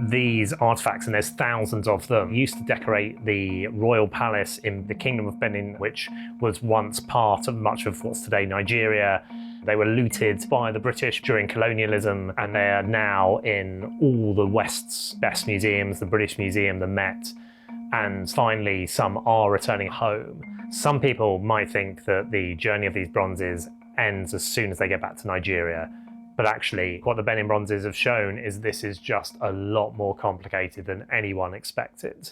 These artifacts, and there's thousands of them, used to decorate the royal palace in the Kingdom of Benin, which was once part of much of what's today Nigeria. They were looted by the British during colonialism, and they are now in all the West's best museums, the British Museum, the Met, and finally some are returning home. Some people might think that the journey of these bronzes ends as soon as they get back to Nigeria. But actually, what the Benin Bronzes have shown is this is just a lot more complicated than anyone expected.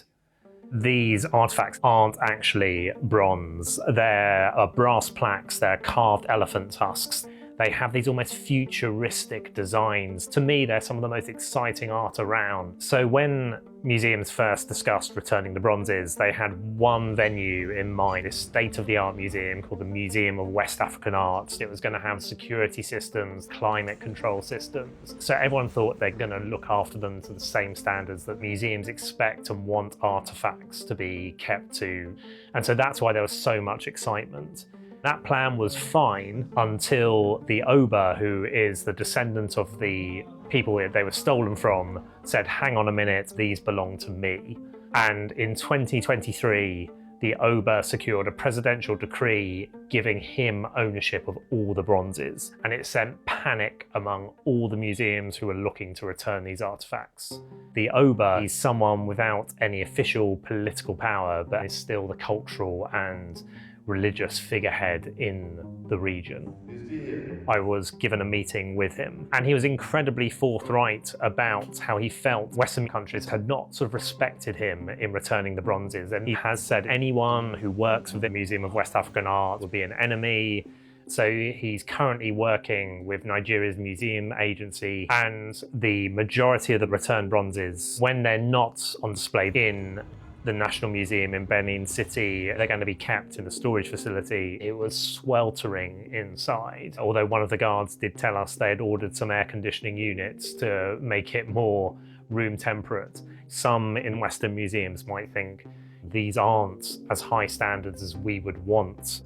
These artifacts aren't actually bronze. They're brass plaques, they're carved elephant tusks. They have these almost futuristic designs. To me, they're some of the most exciting art around. So when museums first discussed returning the bronzes, they had one venue in mind, a state-of-the-art museum called the Museum of West African Art. It was going to have security systems, climate control systems. So everyone thought they're going to look after them to the same standards that museums expect and want artifacts to be kept to. And so that's why there was so much excitement. That plan was fine until the Oba, who is the descendant of the people they were stolen from, said, hang on a minute, these belong to me. And in 2023, the Oba secured a presidential decree giving him ownership of all the bronzes. And it sent panic among all the museums who were looking to return these artifacts. The Oba is someone without any official political power, but is still the cultural and religious figurehead in the region. I was given a meeting with him, and he was incredibly forthright about how he felt Western countries had not sort of respected him in returning the bronzes. And he has said anyone who works with the Museum of West African Art will be an enemy. So he's currently working with Nigeria's museum agency, and the majority of the returned bronzes, when they're not on display in the National Museum in Benin City, they're going to be kept in a storage facility. It was sweltering inside, although one of the guards did tell us they had ordered some air conditioning units to make it more room temperate. Some in Western museums might think these aren't as high standards as we would want.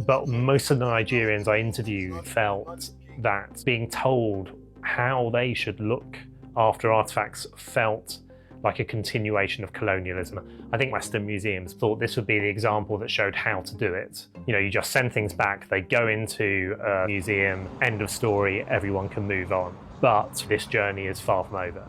But most of the Nigerians I interviewed felt that being told how they should look after artifacts felt like a continuation of colonialism. I think Western museums thought this would be the example that showed how to do it. You know, you just send things back, they go into a museum, end of story, everyone can move on. But this journey is far from over.